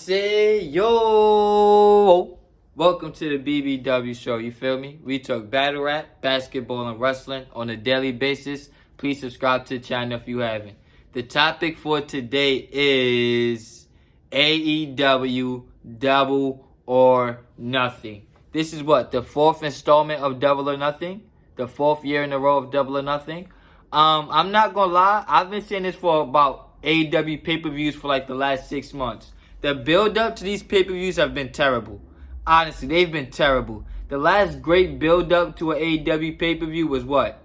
Say yo, welcome to the BBW show. You feel me? We talk battle rap, basketball, and wrestling on a daily basis. Please subscribe to the channel if you haven't. The topic for today is AEW Double or Nothing. This is what, the fourth installment of Double or Nothing? The fourth year in a row of Double or Nothing? I'm not gonna lie, I've been saying this for about AEW pay-per-views for like the last 6 months. The build-up to these pay-per-views have been terrible. Honestly, they've been terrible. The last great build-up to an AEW pay-per-view was what?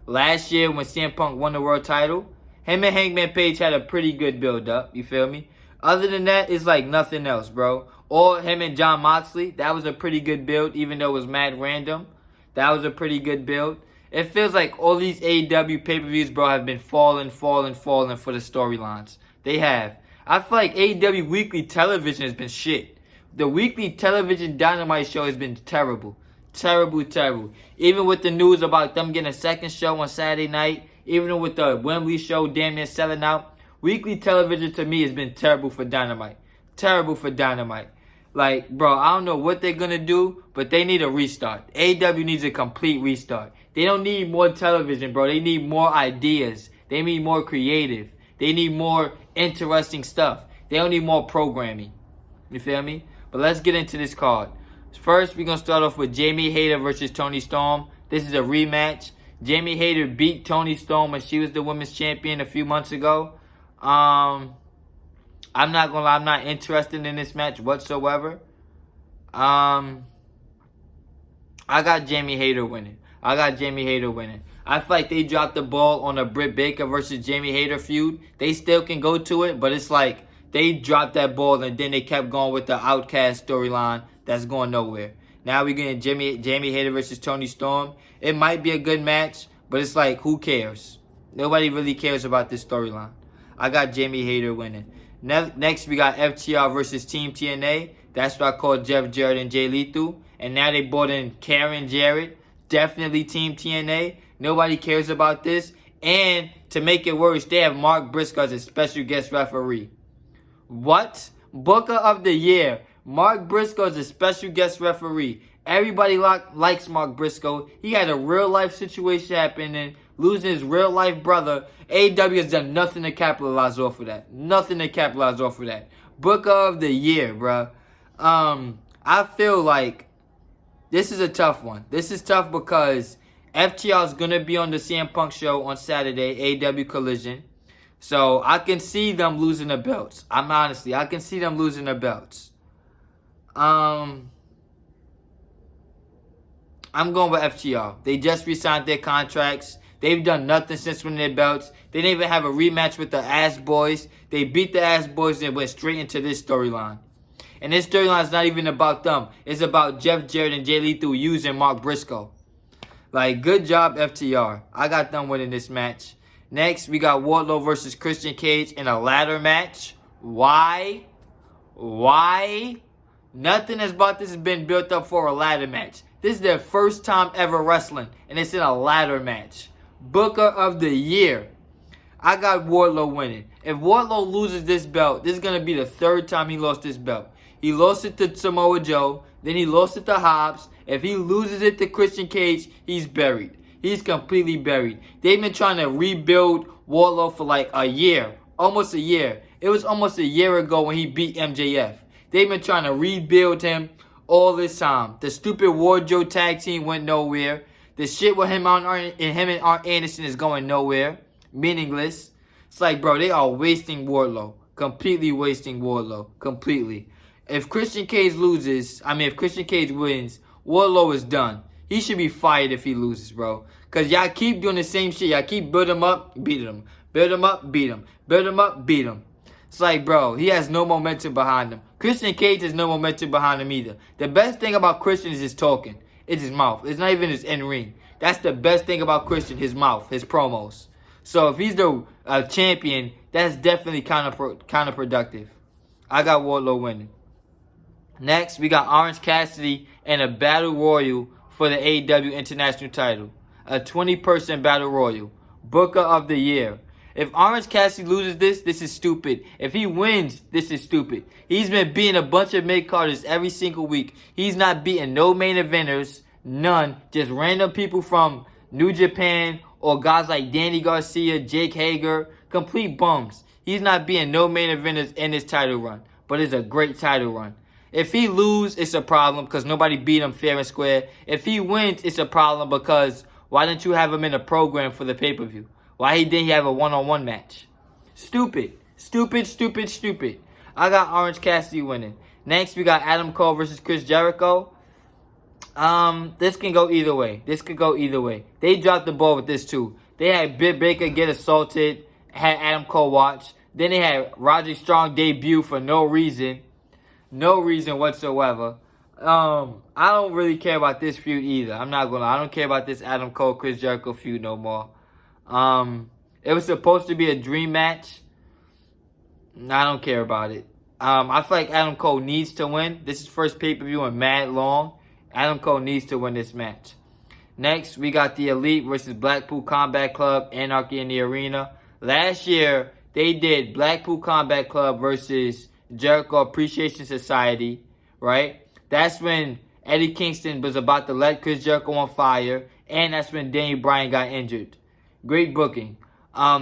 Last year when CM Punk won the world title. Him and Hangman Page had a pretty good build-up, you feel me? Other than that, it's like nothing else, bro. Or him and Jon Moxley, that was a pretty good build, even though it was mad random. That was a pretty good build. It feels like all these AEW pay-per-views, bro, have been falling for the storylines. They have. I feel like AEW weekly television has been shit. The weekly television Dynamite show has been terrible. Terrible. Even with the news about them getting a second show on Saturday night, even with the Wembley show damn near selling out, weekly television to me has been terrible for Dynamite. Terrible for Dynamite. Like, bro, I don't know what they're going to do, but they need a restart. AEW needs a complete restart. They don't need more television, bro. They need more ideas. They need more creative. They need more interesting stuff. They don't need more programming. You feel me? But let's get into this card. First, we're going to start off with Jamie Hayter versus Toni Storm. This is a rematch. Jamie Hayter beat Toni Storm when she was the women's champion a few months ago. I'm not going to lie. I'm not interested in this match whatsoever. I got Jamie Hayter winning. I feel like they dropped the ball on a Britt Baker versus Jamie Hayter feud. They still can go to it, but it's like they dropped that ball and then they kept going with the Outcast storyline that's going nowhere. Now we're getting Jamie Hayter versus Toni Storm. It might be a good match, but it's like, who cares? Nobody really cares about this storyline. I got Jamie Hayter winning. Next, we got FTR versus Team TNA. That's what I call Jeff Jarrett and Jay Lethal. And now they brought in Karen Jarrett. Definitely Team TNA. Nobody cares about this. And to make it worse, they have Mark Briscoe as a special guest referee. What? Booker of the Year. Mark Briscoe is a special guest referee. Everybody likes Mark Briscoe. He had a real-life situation happening, losing his real-life brother. AEW has done nothing to capitalize off of that. Booker of the Year, bro. I feel like this is a tough one. This is tough because FTR is going to be on the CM Punk show on Saturday, AEW Collision. So I can see them losing the belts. I can see them losing the belts. I'm going with FTR. They just re-signed their contracts. They've done nothing since winning their belts. They didn't even have a rematch with the Ass Boys. They beat the Ass Boys and went straight into this storyline. And this storyline is not even about them. It's about Jeff Jarrett and Jay Lethal using Mark Briscoe. Like, good job, FTR. I got them winning this match. Next, we got Wardlow versus Christian Cage in a ladder match. Why? Nothing about this has been built up for a ladder match. This is their first time ever wrestling, and it's in a ladder match. Booker of the Year. I got Wardlow winning. If Wardlow loses this belt, this is going to be the third time he lost this belt. He lost it to Samoa Joe. Then he lost it to Hobbs. If he loses it to Christian Cage, he's buried. He's completely buried. They've been trying to rebuild Wardlow for like a year. Almost a year. It was almost a year ago when he beat MJF. They've been trying to rebuild him all this time. The stupid Wardlow tag team went nowhere. The shit with him and Arn Anderson is going nowhere. Meaningless. It's like, bro, they are wasting Wardlow. Completely wasting Wardlow. Completely. If Christian Cage wins, Wardlow is done. He should be fired if he loses, bro. Because y'all keep doing the same shit. Y'all keep build him up, beat him. Build him up, beat him. Build him up, beat him. It's like, bro, he has no momentum behind him. Christian Cage has no momentum behind him either. The best thing about Christian is his talking. It's his mouth. It's not even his in-ring. That's the best thing about Christian, his mouth, his promos. So if he's the champion, that's definitely counterproductive. I got Wardlow winning. Next, we got Orange Cassidy in a battle royal for the AEW International title. A 20-person battle royal. Booker of the Year. If Orange Cassidy loses this is stupid. If he wins, this is stupid. He's been beating a bunch of mid-carders every single week. He's not beating no main eventers, none. Just random people from New Japan or guys like Danny Garcia, Jake Hager, complete bums. He's not beating no main eventers in this title run, but it's a great title run. If he loses, it's a problem because nobody beat him fair and square. If he wins, it's a problem because why didn't you have him in a program for the pay-per-view? Why didn't he have a one-on-one match? Stupid. Stupid, stupid, stupid. I got Orange Cassidy winning. Next, we got Adam Cole versus Chris Jericho. This can go either way. This could go either way. They dropped the ball with this too. They had Britt Baker get assaulted, had Adam Cole watch. Then they had Roderick Strong debut for no reason. No reason whatsoever. I don't really care about this feud either. I'm not gonna lie. I don't care about this Adam Cole, Chris Jericho feud no more. It was supposed to be a dream match. I don't care about it. I feel like Adam Cole needs to win. This is first pay-per-view in mad long. Adam Cole needs to win this match. Next, we got the Elite versus Blackpool Combat Club, Anarchy in the Arena. Last year, they did Blackpool Combat Club versus Jericho Appreciation Society, right? That's when Eddie Kingston was about to let Chris Jericho on fire, and that's when Daniel Bryan got injured. Great booking.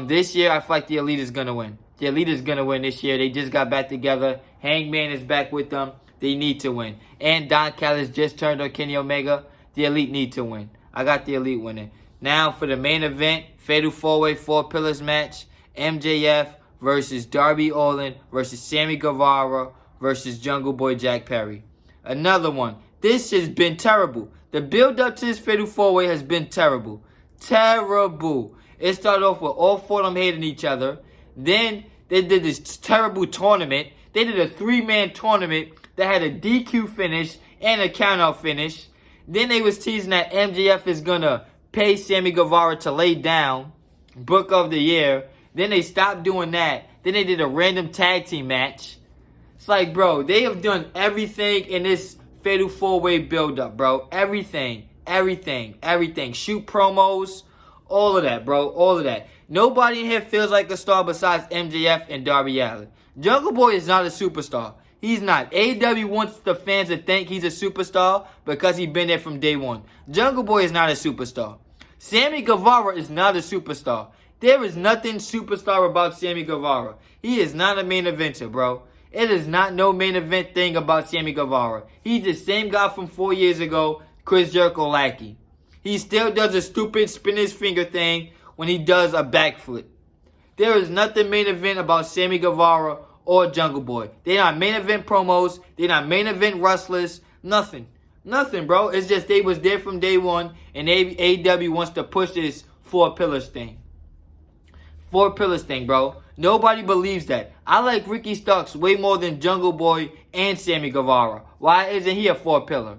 This year, I feel like the Elite is going to win. The Elite is going to win this year. They just got back together. Hangman is back with them. They need to win. And Don Callis just turned on Kenny Omega. The Elite need to win. I got the Elite winning. Now for the main event, Fatal 4-Way 4 Pillars match. MJF versus Darby Allin versus Sammy Guevara versus Jungle Boy Jack Perry. Another one. This has been terrible. The build-up to this Fatal 4-Way has been terrible. Terrible. It started off with all four of them hating each other. Then they did this terrible tournament. They did a 3-man tournament that had a DQ finish and a countout finish. Then they was teasing that MJF is going to pay Sammy Guevara to lay down. Book of the Year. Then they stopped doing that. Then they did a random tag team match. It's like, bro, they have done everything in this Fatal 4-Way build-up, bro. Everything. Shoot promos. All of that, bro. All of that. Nobody in here feels like a star besides MJF and Darby Allin. Jungle Boy is not a superstar. He's not. AEW wants the fans to think he's a superstar because he's been there from day one. Jungle Boy is not a superstar. Sammy Guevara is not a superstar. There is nothing superstar about Sammy Guevara. He is not a main eventer, bro. It is not no main event thing about Sammy Guevara. He's the same guy from 4 years ago, Chris Jericho lackey. He still does a stupid spin his finger thing when he does a backflip. There is nothing main event about Sammy Guevara or Jungle Boy. They're not main event promos. They're not main event wrestlers. Nothing. Nothing, bro. It's just they was there from day one, and AEW wants to push this 4 pillars thing. 4 pillars thing, bro. Nobody believes that. I like Ricky Starks way more than Jungle Boy and Sammy Guevara. Why isn't he a 4 pillar?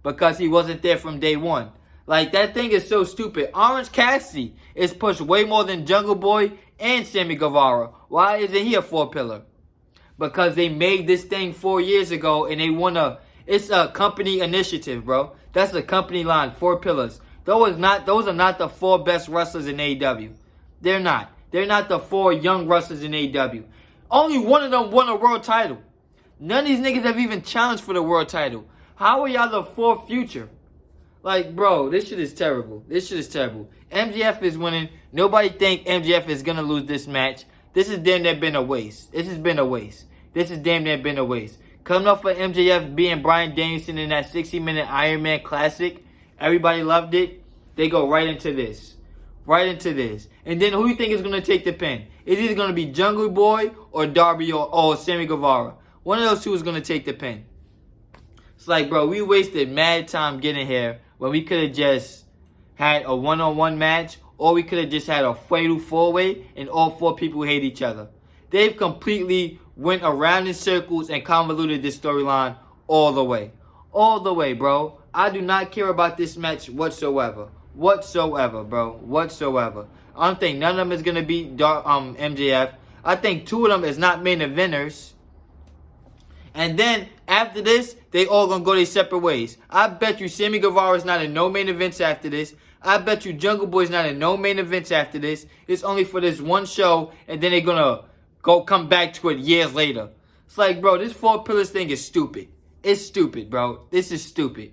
Because he wasn't there from day one. Like, that thing is so stupid. Orange Cassidy is pushed way more than Jungle Boy and Sammy Guevara. Why isn't he a 4 pillar? Because they made this thing 4 years ago and they want to... It's a company initiative, bro. That's a company line, 4 pillars. Those are not the 4 best wrestlers in AEW. They're not. They're not the 4 young wrestlers in AEW. Only one of them won a world title. None of these niggas have even challenged for the world title. How are y'all the 4th future? Like, bro, this shit is terrible. This shit is terrible. MJF is winning. Nobody think MJF is going to lose this match. This has damn near been a waste. This has been a waste. This has damn near been a waste. Coming off of MJF being Bryan Danielson in that 60-minute Iron Man Classic, everybody loved it. They go right into this. Right into this. And then who do you think is going to take the pin? It's either going to be Jungle Boy or Darby or Sammy Guevara. One of those two is going to take the pin. It's like, bro, we wasted mad time getting here when we could have just had a one-on-one match, or we could have just had a Fatal 4-Way and all 4 people hate each other. They've completely went around in circles and convoluted this storyline all the way. All the way, bro. I do not care about this match whatsoever. Whatsoever, bro. Whatsoever. I don't think none of them is going to beat MJF. I think 2 of them is not main eventers. And then, after this, they all going to go their separate ways. I bet you Sammy Guevara is not in no main events after this. I bet you Jungle Boy's not in no main events after this. It's only for this one show, and then they're gonna come back to it years later. It's like, bro, this Four Pillars thing is stupid. It's stupid, bro. This is stupid.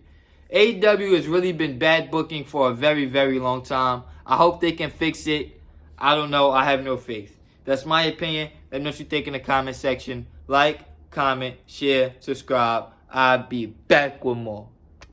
AEW has really been bad booking for a very, very long time. I hope they can fix it. I don't know. I have no faith. That's my opinion. Let me know what you think in the comment section. Like, comment, share, subscribe. I'll be back with more.